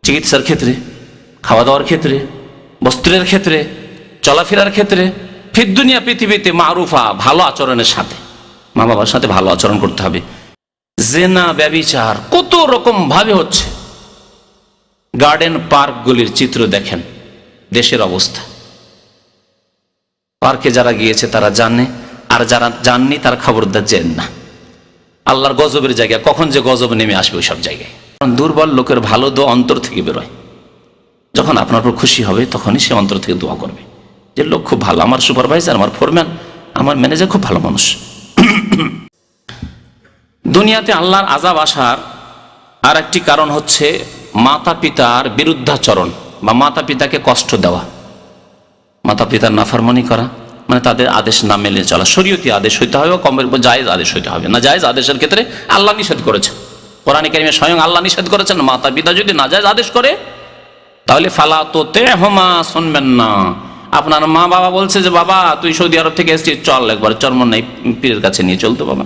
চিকিৎসার ক্ষেত্রে, খাওয়া দাওয়ার ক্ষেত্রে, বস্ত্রের ক্ষেত্রে, চলাফেরার ক্ষেত্রে, ফিদ দুনিয়া পৃথিবীতে মারুফা, ভালো আচরণের সাথে মা বাবার সাথে ভালো আচরণ করতে হবে। জেনা, ব্যভিচার কত রকম ভাবে হচ্ছে। গার্ডেন পার্কগুলির চিত্র দেখেন, দেশের অবস্থা। পার্কে যারা গিয়েছে তারা জানে, আর যারা জাননি তারা খবরদার যেন না। আল্লাহর গজবের জায়গা, কখন যে গজব নেমে আসবে ওই সব জায়গায়। দুর্বল লোকের ভালো দোয়া অন্তর থেকে বেরোয়। যখন আপনার উপর খুশি হবে তখনই সে অন্তর থেকে দোয়া করবে যে লোক খুব ভালো, আমার সুপারভাইজার, আমার ফোরম্যান, আমার ম্যানেজার খুব ভালো মানুষ। দুনিয়াতে আল্লাহর আযাব আসার আর একটি কারণ হচ্ছে মাতা পিতার বিরুদ্ধাচরণ বা মাতা পিতাকে কষ্ট দেওয়া, মাতা পিতার নাফরমানি করা, মানে তাদের আদেশ না মেনে চলা। শরীয়তি আদেশ হইতে হবে, কমের জায়েজ আদেশ হইতে হবে। না জায়েজ আদেশের ক্ষেত্রে আল্লাহ নিষেধ করেছেন, কোরআনে কারিমে স্বয়ং আল্লাহ নিষেধ করেছেন। মাতা পিতা যদি না জায়েজ আদেশ করে তাহলে ফালা তুতি'হুমা, শুনবেন না। আপনার মা বাবা বলছে যে বাবা তুই সৌদি আরব থেকে এসেছিস, চল একবার চরমনাই পীরের কাছে নিয়ে চলতো, বাবা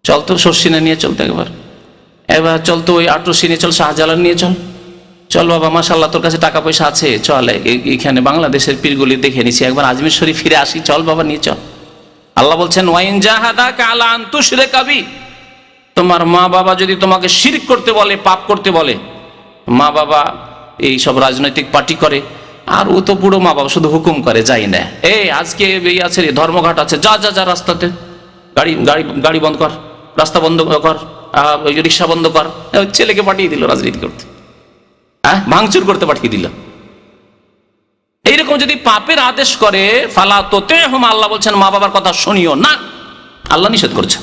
চল তো শর্ষিনা নিয়ে চলতো, এবার চল তো ওই আটরসি নিয়ে চল, শাহজালাল নিয়ে চল, চল বাবা মাশাআল্লাহ তোর কাছে টাকা পয়সা আছে, চল এইখানে বাংলাদেশের পীরগুলি দেখে নিছি, একবার আজমির শরীফ ফিরে আসি, চল বাবা নিয়ে চল। আল্লাহ বলছেন ওয়াইন জাহাদাকা আলা আন তুশরিকা বি, তোমার মা বাবা যদি তোমাকে শিরক করতে বলে, পাপ করতে বলে। মা বাবা এই সব রাজনৈতিক পার্টি করে, আর ও তো পুরো মা বাবা শুধু হুকুম করে, যাই না, এই আজকে এই আছে ধর্মঘাট আছে, যা যা যা রাস্তাতে গাড়ি গাড়ি গাড়ি বন্ধ কর, রাস্তা বন্ধ কর, রিক্সা বন্ধ কর। ছেলেকে পাঠিয়ে দিল রাজনীতি করতে, ভাঙচুর করতে পাঠিয়ে দিল। এইরকম যদি পাপের আদেশ করে ফালা তুতি'হুমা, আল্লাহ বলছেন মা বাবার কথা শুনিও না, আল্লাহ নিষেধ করছে।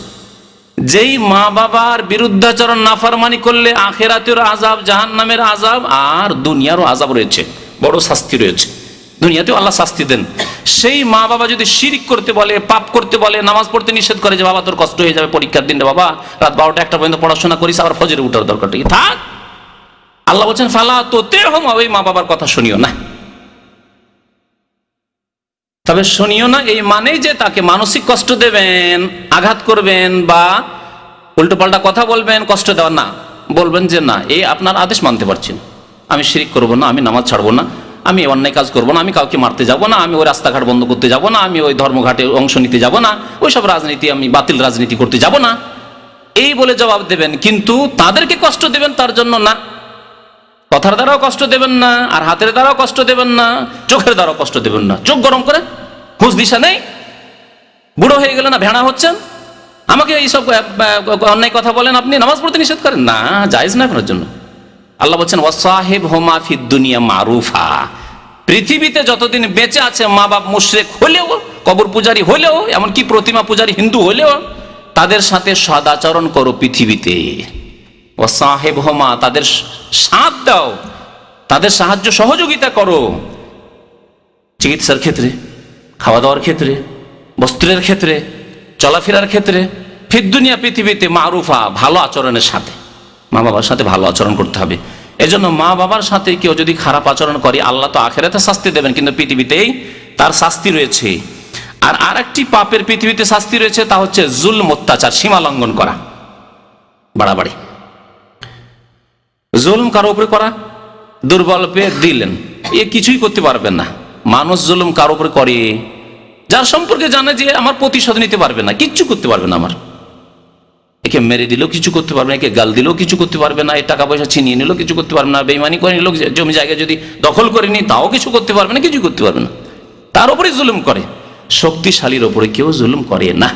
যেই মা বাবার বিরুদ্ধাচরণ নাফরমানি করলে আখিরাতের আযাব, জাহান্নামের আযাব আর দুনিয়ারও আযাব রয়েছে, বড় শাস্তি রয়েছে। দুনিয়াতেও আল্লাহ শাস্তি দেন। সেই মা বাবা যদি শিরক করতে বলে, পাপ করতে বলে, নামাজ পড়তে নিষেধ করে যে বাবা তোর কষ্ট হয়ে যাবে পরীক্ষার দিনটা, বাবা রাত 12টা 1টা পর্যন্ত পড়াশোনা করিস, আবার ফজরে উঠার দরকার কি থাক, আল্লাহ বলছেন ফালা তুতি'হুমা, ওই মা বাবার কথা শুনিও না। তবে শুনিও না এই মানেই যে তাকে মানসিক কষ্ট দেবেন, আঘাত করবেন বা উল্টোপাল্টা কথা বলবেন, কষ্ট দেওয়া না। বলবেন যে না, এই আপনার আদেশ মানতে পারছি না, আমি শিরক করব না, আমি নামাজ ছাড়বো না, আমি অন্যায় কাজ করব না, আমি কাউকে মারতে যাব না, আমি ওই রাস্তাঘাট বন্ধ করতে যাব না, আমি ওই ধর্মঘাটে অংশ নিতে যাব না, ওইসব রাজনীতি, আমি বাতিল রাজনীতি করতে যাব না, এই বলে জবাব দেবেন। কিন্তু তাদেরকে কষ্ট দেবেন তার জন্য না, কথার দ্বারাও কষ্ট দেবেন না, আর হাতের দ্বারাও কষ্ট দেবেন না, চোখের দ্বারাও কষ্ট দেবেন না। চোখ গরম করে, হুঁশ দিশা নেই, বুড়ো হয়ে গেলে না ভেড়া হচ্ছেন, আমাকে এইসব অন্যায় কথা বলেন, আপনি নামাজ পড়তে নিষেধ করেন না, জায়েজ না আপনার জন্য। আল্লাহ বলছেন ওয়াসাহিবহুমা ফিদ দুনিয়া মারুফা, পৃথিবীতে যতদিন বেঁচে আছে মা বাপ মুশরিক হলেও, কবর পূজারী হলেও, এমনকি প্রতিমা পূজারী হিন্দু হলেও তাদের সাথে সদাচরণ করো পৃথিবীতে। ওয়াসাহিবহুমা, তাদের সাথ দাও, তাদের সাহায্য সহযোগিতা করো, চিকিৎসার ক্ষেত্রে, খাওয়া দাওয়ার ক্ষেত্রে, বস্ত্রের ক্ষেত্রে, চলাফেরার ক্ষেত্রে, ফিদ দুনিয়া পৃথিবীতে মারুফা, ভালো আচরণের সাথে মা বাবার সাথে ভালো আচরণ করতে হবে। এজন্য মা বাবার সাথে কেউ যদি খারাপ আচরণ করে আল্লাহ তো আখিরাতে শাস্তি দেবেন, কিন্তু পৃথিবীতেই তার শাস্তি রয়েছে। আর আরেকটি পাপের পৃথিবীতে শাস্তি রয়েছে, তা হচ্ছে জুলম, অত্যাচার, সীমা লঙ্ঘন করা, বাড়াবাড়ি। জুলম কারো উপরে করা, দুর্বল পেয়ে দিলেন, এ কিছুই করতে পারবেন না। মানুষ জুলুম কারো উপরে করে যার সম্পর্কে জানে যে আমার প্রতিশোধ নিতে পারবে না, কিচ্ছু করতে পারবে না, আমার একে মেরে দিলেও কিছু করতে পারবে না, একে গাল দিলেও কিছু করতে পারবে না, এই টাকা পয়সা ছিনিয়ে নিলেও কিছু করতে পারবে না, বেঈমানি করে নিল, জমি জায়গা যদি দখল করে নি তাও কিছু করতে পারবে না, কিছু করতে পারবে না, তার উপরে জুলুম করে। শক্তিশালীর উপরে কেউ জুলুম করে না।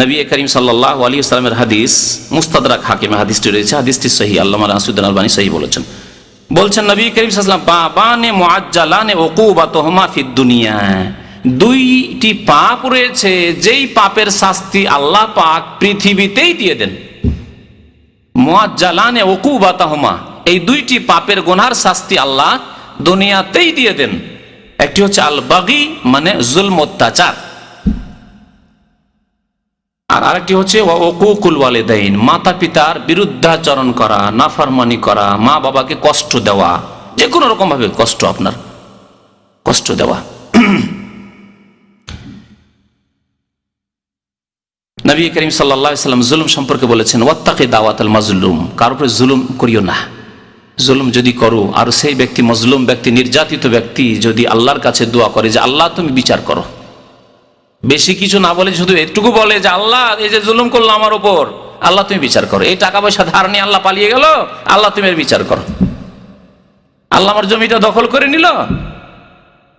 নবী করিম সাল্লাল্লাহু আলাইহি ওয়াসাল্লামের হাদিস, মুস্তাদরাক হাকিমে হাদিসটি রয়েছে, হাদিসটি সহিহ, আল্লামা নাসিরুদ্দিন আলবানী সহিহ বলেছেন। বলছেন নবী করিম সাল্লাল্লাহু আলাইহি ওয়াসাল্লাম বাবানে মুআজ্জালানে উকুবাতুহুমা ফিদ দুনিয়া, দুইটি পাপ রয়েছে যেই পাপের শাস্তি আল্লাহ পাক পৃথিবীতেই দিয়ে দেন। মুআজ্জালানে উকুবাতুহুমা, এই দুইটি পাপের গুনার শাস্তি আল্লাহ দুনিয়াতেই দিয়ে দেন। একটি হচ্ছে আল বাগী, মানে জুলম, অত্যাচার, আর আরেকটি হচ্ছে উকুকুল ওয়ালিদাইন, মাতা পিতার বিরুদ্ধাচরণ করা, নাফরমানি করা, মা বাবাকে কষ্ট দেওয়া, যে কোনো রকম ভাবে কষ্ট, আপনার কষ্ট দেওয়া। নবী করিম সাল্লাল্লাহু আলাইহি ওয়াসাল্লাম জুলুম সম্পর্কে বলেছেন, ওয়াত্তাকি দাওয়াতাল মাজলুম, কার উপরে জুলুম করিও না। জুলুম যদি করো আর সেই ব্যক্তি, মজলুম ব্যক্তি, নির্যাতিত ব্যক্তি যদি আল্লাহর কাছে দোয়া করে যে আল্লাহ তুমি বিচার করো, বেশি কিছু না বলে শুধু এটুকু বলে যে আল্লাহ এই যে জুলুম করলো আমার উপর, আল্লাহ তুমি বিচার করো। এই টাকা পয়সা ধার নিয়ে আল্লাহ পালিয়ে গেল, আল্লাহ তুমি এর বিচার করো। আল্লাহ আমার জমিটা দখল করে নিল,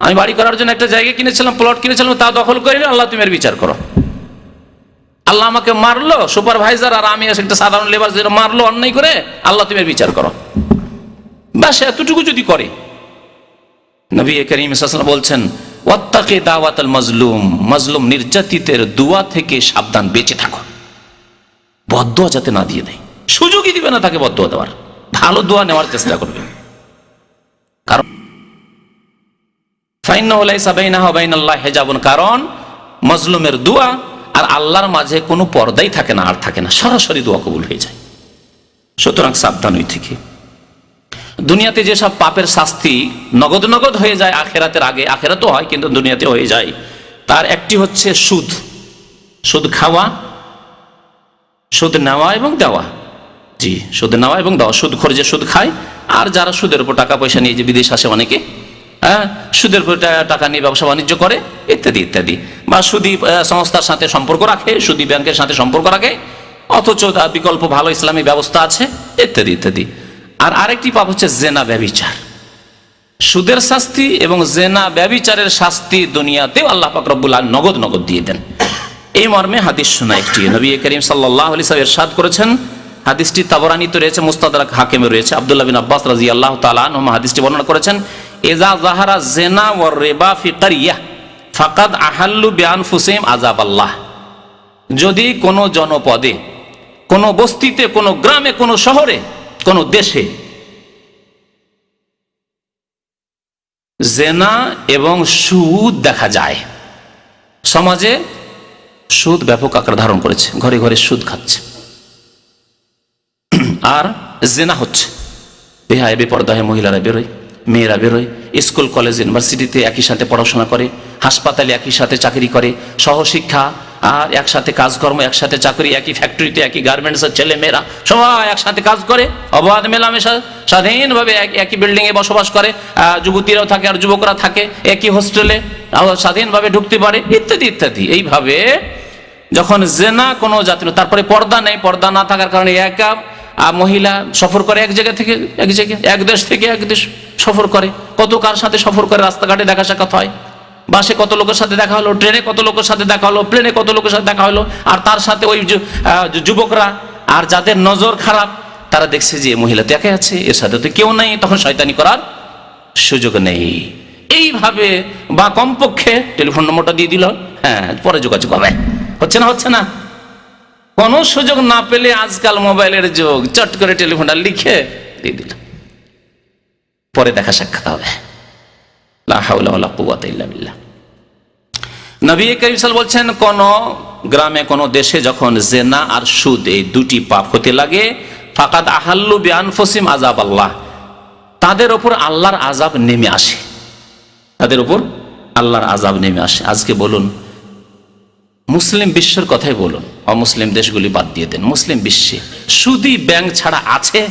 আমি বাড়ি করার জন্য একটা জায়গা কিনেছিলাম, প্লট কিনেছিলাম, তা দখল করে নিল, আল্লাহ তুমি এর বিচার করো। আল্লাহ আমাকে মারলো, সুপারভাইজার আর আমি একটা সাধারণ লেবার, যেটা মারলো অন্যায় করে, আল্লাহ তুমি এর বিচার করো। বাস এতটুকু যদি করে, নবী করিম সাল্লাল্লাহু আলাইহি ওয়াসাল্লাম বলছেন, ওয়াত্তাকি দাওয়াতাল মাজলুম, মাজলুম নির্যাতিতের দোয়া থেকে সাবধান, বেঁচে থাকো। বদদোয়া যাতে না দিয়ে দেয়, সুযোগই দিবে না তাকে বদদোয়া দেওয়ার, ভালো দোয়া নেওয়ার চেষ্টা করবে। কারণ ফাইন্নাহু লাইসা বাইনাহু ওয়া বাইনাল্লাহি হিজাবুন, কারণ মাজলুমের দোয়া আর আল্লাহর মাঝে কোনো পর্দাই থাকে না, আর থাকে না, সরাসরি দোয়া কবুল হয়ে যায়। সুতরাং সাবধান ওই থেকে। দুনিয়াতে যেসব পাপের শাস্তি নগদ নগদ হয়ে যায় আখেরাতের আগে, আখেরাতও হয় কিন্তু দুনিয়াতে হয়ে যায়, তার একটি হচ্ছে সুদ, সুদ খাওয়া, সুদ নেওয়া এবং দেওয়া। জি, সুদ নেওয়া এবং দেওয়া, সুদ খোর যে সুদ খায়, আর যারা সুদের উপর টাকা পয়সা নিয়ে যে বিদেশ আসে অনেকে, সুদের উপর টাকা নিয়ে ব্যবসা বাণিজ্য করে, ইত্যাদি ইত্যাদি, বা সুদী সংস্থার সাথে সম্পর্ক রাখে, সুদী ব্যাংকের সাথে সম্পর্ক রাখে, অথচ তার বিকল্প ভালো ইসলামী ব্যবস্থা আছে, ইত্যাদি ইত্যাদি। আর আরেকটি পাপ হচ্ছে জেনা ব্যভিচার। সুদের শাস্তি এবং জেনা ব্যভিচারের শাস্তি দুনিয়াতেও আল্লাহ পাক রব্বুল আলামিন নগদ নগদ দিয়ে দেন। এই মর্মে হাদিস শোনা একটি, নবী করিম সাল্লাল্লাহু আলাইহি ওয়াসাল্লাম ইরশাদ করেছেন, হাদিসটি তাবরানীতে রয়েছে, মুস্তাদরাক হাকিমে রয়েছে, আব্দুল্লাহ বিন আব্বাস রাদিয়াল্লাহু তাআলা আনহুমা হাদিসটি বর্ণনা করেছেন, ইযা যাহারা জিনা ওয়ার রিবা ফি কারিয়াহ ফাকাদ আহাল্লু বিআনফুসিহিম আযাবাল্লাহ। যদি কোনো জনপদে, কোনো বস্তিতে, কোনো গ্রামে, কোনো শহরে, কোনো দেশে জেনা এবং সুদ দেখা যায়, সমাজে সুদ ব্যাপক আকার ধারণ করেছে, ঘরে ঘরে সুদ খাচ্ছে, আর জেনা হচ্ছে, বেহায় বেপরদায় মহিলারা বেরোয়, মেয়েরা বেরোয়, স্কুল কলেজ ইউনিভার্সিটিতে একই সাথে পড়াশোনা করে, হাসপাতালে একই সাথে চাকরি করে, সহশিক্ষা আর একসাথে কাজকর্ম, একসাথে চাকরি, একই ফ্যাক্টরিতে, একই গার্মেন্টসের ছেলে মেয়েরা সবাই একসাথে কাজ করে, অবাধ মেলামেশা, স্বাধীনভাবে একই বিল্ডিংয়ে বসবাস করে, যুবতীরাও থাকে আর যুবকরা থাকে একই হোস্টেলে, স্বাধীনভাবে ঢুকতে পারে, ইত্যাদি ইত্যাদি। এইভাবে যখন জেনা কোনো জাতীয়, তারপরে পর্দা নেই, পর্দা না থাকার কারণে একা মহিলা সফর করে এক জায়গা থেকে এক জায়গায়, এক দেশ থেকে এক দেশ সফর করে, কত কার সাথে সফর করে, রাস্তাঘাটে দেখা সাক্ষাৎ হয়, বাসে কত লোকের সাথে দেখা হলো, ট্রেনে কত লোকের সাথে দেখা হলো, প্লেনে কত লোকের সাথে দেখা হলো, আর তার সাথে ওই যুবকরা আর যাদের নজর খারাপ, তারা দেখছে যে মহিলা তো একাই আছে, এর সাথে তো কেউ নাই, তখন শয়তানি করার সুযোগ নেই। এইভাবে, বা কমপক্ষে টেলিফোন নম্বরটা দিয়ে দিল, হ্যাঁ পরে যোগাযোগ হবে, হচ্ছে না, হচ্ছে না, কোনো সুযোগ না পেলে আজকাল মোবাইলের যুগ, চট করে টেলিফোনটা লিখে দিয়ে দিল, পরে দেখা সাক্ষাৎ হবে। লা হাওলা ওয়ালা কুওয়াতা ইল্লা বিল্লাহ। নবী করিম সাল্লাল্লাহু আলাইহি ওয়াসাল্লাম বলছেন, কোন গ্রামে, কোন দেশে যখন জেনা আর সুদ এই দুটি পাপ হতে লাগে, ফাকাদ আহাল্লু বিআনফুসিহিম আযাবাল্লাহ, তাদের উপর আল্লাহর আযাব নেমে আসে, তাদের উপর আল্লাহর আযাব নেমে আসে। আজকে বলুন, মুসলিম বিশ্বের কথাই বলুন, অমুসলিম দেশগুলি বাদ দিয়ে দেন, মুসলিম বিশ্বে সুদী ব্যাংক ছাড়া আছে?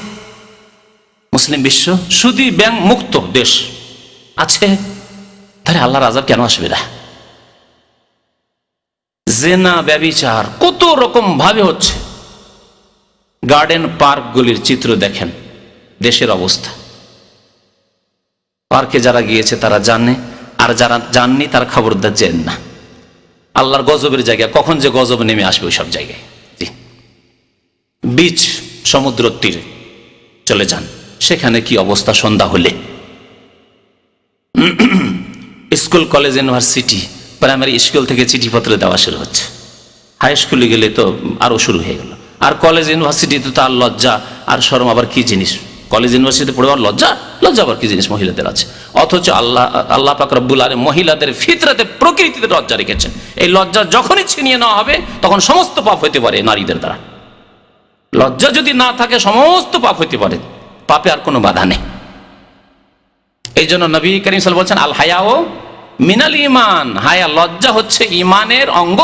মুসলিম বিশ্ব সুদী ব্যাংক মুক্ত দেশ আছে? তাহলে আল্লাহর আযাব কেন আসবে না? জেনা ব্যভিচার কত রকম ভাবে হচ্ছে। গার্ডেন পার্ক গুলির চিত্র দেখেন, দেশের অবস্থা। পার্কে যারা গিয়েছে তারা জানে, আর যারা জাননি তারা খবরদার যেন না। আল্লাহর গজবের জায়গা, কখন যে গজব নেমে আসবে ওই সব জায়গায়। বিচ, সমুদ্র তীরে চলে যান, সেখানে কি অবস্থা সন্ধ্যা হলে। School college university, primary school থেকে চিঠিপত্র দেওয়া শুরু হচ্ছে, হাই স্কুলে গেলে তো আরো শুরু হয়ে গেল, আর কলেজ ইউনিভার্সিটিতে তো আর লজ্জা আর শরম আবার কি জিনিস। কলেজ ইউনিভার্সিটিতে পড়বার লজ্জা, লজ্জা আবার কি জিনিস মহিলাদের আছে। অথচ আল্লাহ পাক রব্বুল আলামিন মহিলাদের ফিতরাতে, প্রকৃতিতে লজ্জা রেখেছেন। এই লজ্জা যখনই ছিনিয়ে নেওয়া হবে তখন সমস্ত পাপ হইতে পারে নারীদের দ্বারা। লজ্জা যদি না থাকে সমস্ত পাপ হইতে পারে, পাপে আর কোনো বাধা নেই। এই জন্য নবী করিম সাল্লাল্লাহু আলাইহি ওয়াসাল্লাম বলছেন, আল হায়া ও মিনাল ঈমান, হায়া, লজ্জা হচ্ছে ঈমানের অঙ্গ।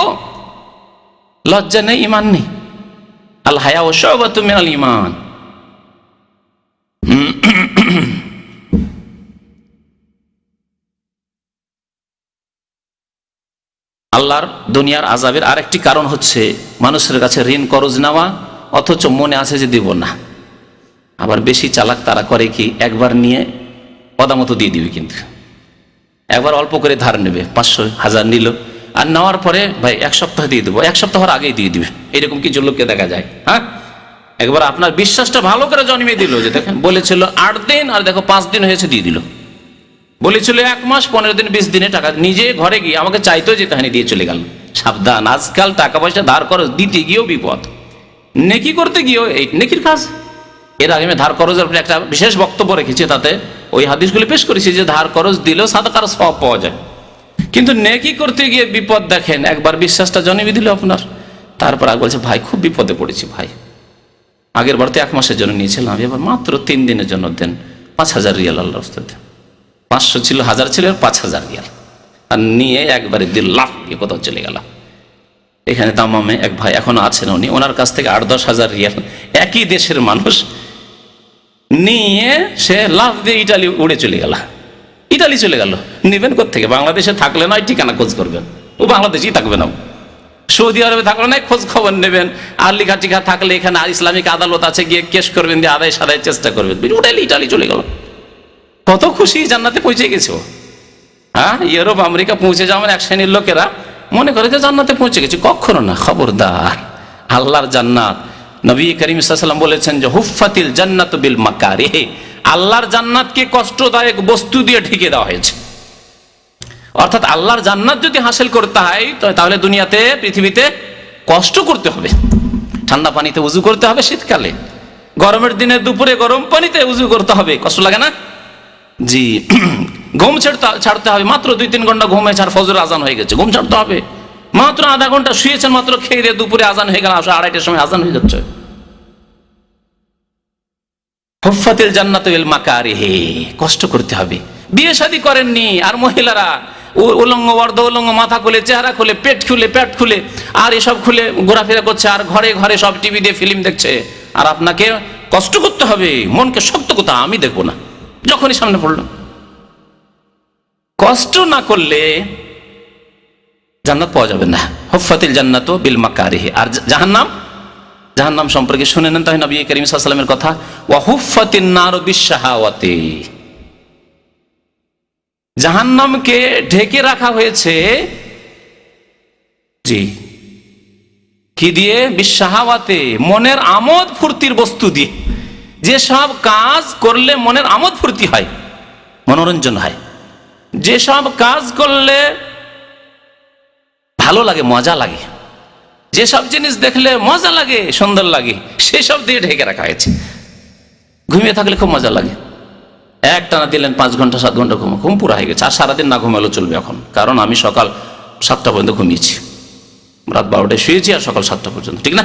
লজ্জা নেই, ইমান নেই। আল হায়া ও শুবাতুম মিনাল ঈমান। আল্লাহর দুনিয়ার আযাবের আরেকটি কারণ হচ্ছে মানুষের কাছে ঋণ করজ নেওয়া, অথচ মনে আছে যে দিব না। আবার বেশি চালাক তারা করে কি, একবার নিয়ে পদামতো দিয়ে দিবে, কিন্তু একবার অল্প করে ধার নেবে, 500 1000 নিল, আর নেওয়ার পরে ভাই 1 সপ্তাহ দিয়ে দেবো, 1 সপ্তাহ আগেই দিয়ে দিবে। এরকম কিছু লোককে দেখা যায়। হ্যাঁ, একবার আপনার বিশ্বাসটা ভালো করে জন্মিয়ে দিল, যে দেখেন বলেছিল 8 দিন, আর দেখো 5 দিন হয়েছে দিয়ে দিল। বলেছিল 1 মাস 15 দিন 20 দিনে টাকা, নিজে ঘরে গিয়ে আমাকে চাইতেও যেতে হয়নি, দিয়ে চলে গেল। সাবধান, আজকাল টাকা পয়সা ধার খরচ দিতে গিয়েও বিপদ, নেকি করতে গিয়েও এই নেকির কাজ। এর আগে আমি ধার খরচের উপরে একটা বিশেষ বক্তব্য রেখেছি, তাতে ওই হাদিসগুলি পেশ করেছি যে ধার খরচ দিলেও সাদাকার সওয়াব পাওয়া যায়, কিন্তু নেকি করতে গিয়ে বিপদ। দেখেন, একবার বিশ্বাসটা জন্মিয়ে দিল আপনার, তারপর আর বলছে ভাই খুব বিপদে পড়েছি ভাই, আগের বার তো 1 মাসের জন্য নিয়েছিলাম, এবার মাত্র 3 দিনের জন্য দেন, 5000 রিয়াল আল্লাহর রাস্তায় দেন। 500 ছিল, 1000 ছিল, 5000 রিয়াল, আর নিয়ে একবারে দিল, লাফ দিয়ে কোথাও চলে গেল। এখানে দামামে এক ভাই এখনো আছেন, উনি ওনার কাছ থেকে 8-10 হাজার রিয়াল, একই দেশের মানুষ, নিয়ে সে লাফ দিয়ে ইটালি উড়ে চলে গেল। ইটালি চলে গেল, নেবেন কোত্থেকে? বাংলাদেশে থাকলে নয় ঠিকানা খোঁজ করবেন, ও বাংলাদেশেই থাকবে না। সৌদি আরবে থাকলে নয় খোঁজ খবর নেবেন, আর লিখা টিখা থাকলে এখানে আর ইসলামিক আদালত আছে, গিয়ে কেস করবেন, দিয়ে আদায় সাদায় চেষ্টা করবেন। উঠাইলে ইটালি চলে গেল, কত খুশি, জান্নাতে পৌঁছে গেছে ও। হ্যাঁ, ইউরোপ আমেরিকা পৌঁছে যাওয়ার এক শ্রেণীর লোকেরা মনে করে যে জান্নাতে পৌঁছে গেছে, কখনো না। খবরদার, আল্লাহর জান্নাত, নবী করিম সাল্লাল্লাহু আলাইহি ওয়াসাল্লাম বলেছেন যে হুফফাতিল জান্নাতু বিল মাকারিহ, আল্লাহর জান্নাতকে কষ্টদায়ক বস্তু দিয়ে ঢেকে দেওয়া হয়েছে। অর্থাৎ আল্লাহর জান্নাত যদি হাসিল করতে হয়, তাহলে দুনিয়াতে, পৃথিবীতে কষ্ট করতে হবে। ঠান্ডা পানিতে উযু করতে হবে শীতকালে, গরমের দিনে দুপুরে গরম পানিতে উযু করতে হবে, কষ্ট লাগে না? জি। ঘুম ছাড়তে হবে, মাত্র 2-3 ঘন্টা ঘুমে ছাড়, ফজর আজান হয়ে গেছে, ঘুম ছাড়তে হবে। মাত্র আধা ঘন্টা শুয়েছেন, মাত্র খেয়ে দিয়ে দুপুরে আজান হয়ে গেল, 2:30টার সময় আজান হয়ে যাচ্ছে। হুফফাতিল জান্নাতু বিল মাকারিহ, কষ্ট করতে হবে। বিয়ে শাদী করেননি, আর মহিলারা উলঙ্গ অর্ধ উলঙ্গ, মাথা খুলে, চেহারা খুলে, পেট খুলে আর এসব খুলে ঘোরাফেরা করছে, আর ঘরে ঘরে সব টিভি দিয়ে ফিল্ম দেখছে, আর আপনাকে কষ্ট করতে হবে, মনকে শক্ত করতে, আমি দেখবো না। যখনই সামনে পড়লো, কষ্ট না করলে জান্নাত পাওয়া যাবে না। হুফফাতিল জান্নাতু বিল মাকারিহ। আর জাহান্নাম সম্পর্কে শুনে নেন তাই নবী করিম সাল্লাল্লাহু আলাইহি ওয়াসাল্লামের কথা, ওয়া হুফফাতিন নারু বিশ-শাহাওয়াতি, জাহান্নামকে ঢেকে রাখা হয়েছে, জি, কি দিয়ে? বিশ-শাহাওয়াতি, মনের আমোদ ফুর্তির বস্তু দিয়ে। যেসব কাজ করলে মনের আমোদ ফুর্তি হয়, মনোরঞ্জন হয়, যেসব কাজ করলে ভালো লাগে, মজা লাগে, যেসব জিনিস দেখলে মজা লাগে, সুন্দর লাগে, সেসব দিয়ে ঢেকে রাখা হয়েছে। ঘুমিয়ে থাকলে খুব মজা লাগে, একটানা দিলেন 5 ঘন্টা 7 ঘন্টা ঘুম পুরা হয়ে গেছে, আর সারাদিন না ঘুমালেও চলবে এখন, কারণ আমি সকাল 7টা পর্যন্ত ঘুমিয়েছি, রাত 12টায় শুয়েছি, আর সকাল 7টা পর্যন্ত, ঠিক না?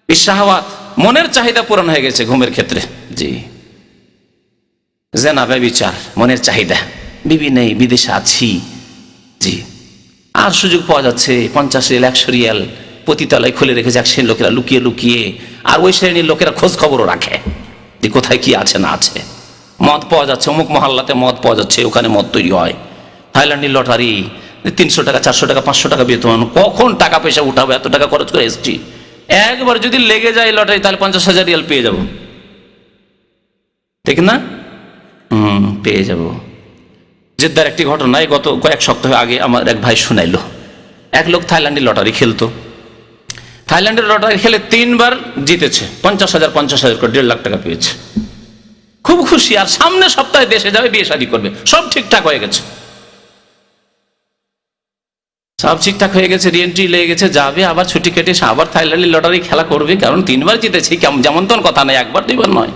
বিশ-শাহাওয়াত, মনের চাহিদা পূরণ হয়ে গেছে ঘুমের ক্ষেত্রে। জি, জেনা, ব্যভিচার, মনের চাহিদা। বিবি নেই, বিদেশে আছি, জি, আর সুযোগ পাওয়া যাচ্ছে, 50 রিয়াল 100 রিয়াল পতিতালয় খুলে রেখেছে এক শ্রেণীর লোকেরা, লুকিয়ে, আর ওই শ্রেণীর লোকেরা খোঁজ খবরও রাখে যে কোথায় কি আছে না আছে। মদ পাওয়া যাচ্ছে, অমুক মহল্লাতে মদ পাওয়া যাচ্ছে, ওখানে মদ তৈরি হয়। থাইল্যান্ডের লটারি, 300 টাকা 400 টাকা 500 টাকা বেতন, কখন টাকা পয়সা উঠাবো, এত টাকা খরচ করে এসছি, একবার যদি লেগে যায় লটারি, তাহলে 50,000 রিয়াল পেয়ে যাব, ঠিক না? পেয়ে যাব। জেদ্দার একটি ঘটনা, গত কয়েক সপ্তাহ আগে আমার এক ভাই শুনাইলো, এক লোক থাইল্যান্ডের লটারি খেলতো, থাইল্যান্ডের লটারি খেলে 3 বার জিতেছে, 50,000 করে 1.5 লাখ টাকা পেয়েছে, খুব খুশি। আর সামনে সপ্তাহে দেশে যাবে, বিয়ে শাদী করবে, সব ঠিকঠাক হয়ে গেছে, সব ঠিকঠাক হয়ে গেছে, রিএন্ট্রি লেগে গেছে, যাবে আবার ছুটি কেটে আবার থাইল্যান্ডের লটারি খেলা করবে, কারণ 3 বার জিতেছি, যেমন তেমন কথা নয়, 1 বার 2 বার নয়।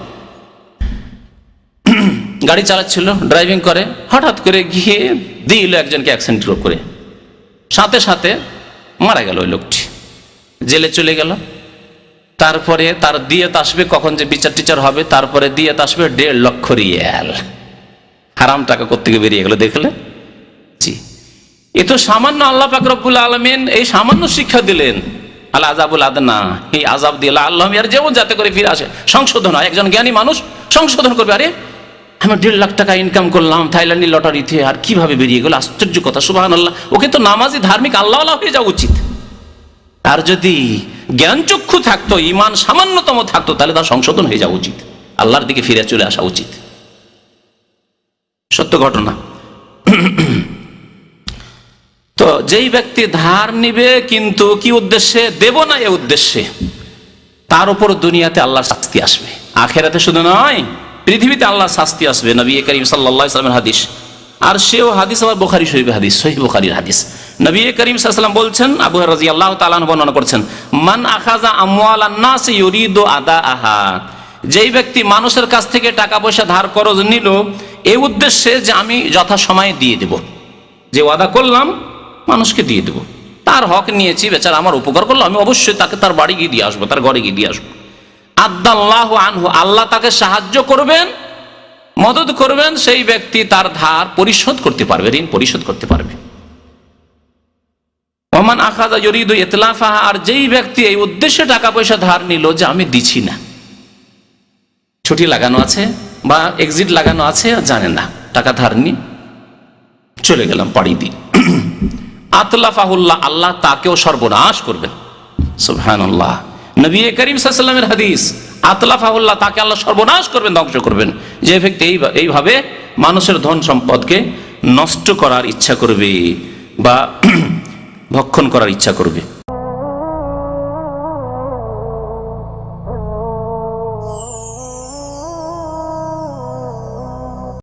গাড়ি চালাচ্ছিল, ড্রাইভিং করে, হঠাৎ করে গিয়ে দিল একজনকে অ্যাক্সিডেন্ট করে, সাথে সাথে মারা গেল ওই লোকটি, জেলে চলে গেল। তারপরে তার দিয়েত আসবে, কখন যে বিচার টিচার হবে, তারপরে দিয়েত আসবে 1.5 লক্ষ রিয়াল। হারাম টাকা কোত্থেকে বেরিয়ে গেল দেখলে? জি, এ তো সামান্য আল্লাহ পাক রব্বুল আলামিন এই সামান্য শিক্ষা দিলেন, আল আযাবুল আদনা, এই আযাব দিয়ে আল্লাহ ইয়ার যেমন যাতে করে ফিরে আসে, সংশোধন হয়। একজন জ্ঞানী মানুষ সংশোধন করবে, আরে আমি 1.5 লাখ টাকা ইনকাম করলাম থাইল্যান্ডের লটারিতে, আর কিভাবে বেরিয়ে গেল, আশ্চর্য কথা, সুবহানাল্লাহ। ওকে তো নামাজি ধার্মিক আল্লাহ হয়ে যাওয়া উচিত। আর যদি জ্ঞান চক্ষু থাকতো, ইমান সামান্যতম থাকতো, তাহলে তার সংশোধন হয়ে যাওয়া উচিত, আল্লাহর দিকে ফিরে চলে আসা উচিত। সত্য ঘটনা। তো যেই ব্যক্তি ধার নিবে কিন্তু কি উদ্দেশ্যে দেব না, এ উদ্দেশ্যে, তার উপর দুনিয়াতে আল্লাহর শাস্তি আসবে, আখেরাতে শুধু নয় পৃথিবীতে আল্লাহর শাস্তি আসবে। নবী করিম সাল্লাল্লাহু আলাইহি ওয়াসাল্লামের হাদিস, আর সেও হাদিস আবার বুখারী শরীফের হাদিস, সহিহ বুখারীর হাদিস। নবী করিম সাল্লাল্লাহু আলাইহি ওয়াসাল্লাম বলছেন, আবু হুরায়রা রাদিয়াল্লাহু তাআলা আনহু বর্ণনা করছেন, মান আখাযা আমওয়ালান নাস ইউরিদু আদাআহা, যেই ব্যক্তি মানুষের কাছ থেকে টাকা পয়সা ধার করজ নিল এই উদ্দেশ্যে যে আমি যথাসময়ে দিয়ে দেব, যে ওয়াদা করলাম মানুষকে দিয়ে দেব, তার হক নিয়েছি, বেচারা আমার উপকার করলো, আমি অবশ্যই তাকে তার বাড়ি গিয়ে দিয়ে আসবো, তার ঘরে গিয়ে দিয়ে আসবো। আদাল্লাহু আনহু, আল্লাহ তাকে সাহায্য করবেন, মদদ করবেন, সেই ব্যক্তি তার ধার পরিশোধ করতে পারবে, ঋণ পরিশোধ করতে পারবে। ওমান আখাযা ইউরিদু ইতলাফাহা, আর যেই ব্যক্তি এই উদ্দেশ্যে টাকা পয়সা ধার নিল যে আমি দিচ্ছি না, ছুটি লাগানো আছে বা এক্সিট লাগানো আছে, জানেন না, টাকা ধার নি চলে গেলাম পাড়ি দিই, আতলাফাহুল্লাহ, আল্লাহ তাকেও সর্বনাশ করবেন। সুবহানাল্লাহ। নবী করিম সাল্লাল্লাহু আলাইহি ওয়াসাল্লামের হাদিস, আতলাফাহুল্লাহ, তাকে আল্লাহ সর্বনাশ করবেন, ধ্বংস করবেন, যে ব্যক্তি এইভাবে মানুষের ধন সম্পদকে নষ্ট করার ইচ্ছা করবে বা ভক্ষণ করার ইচ্ছা করবে।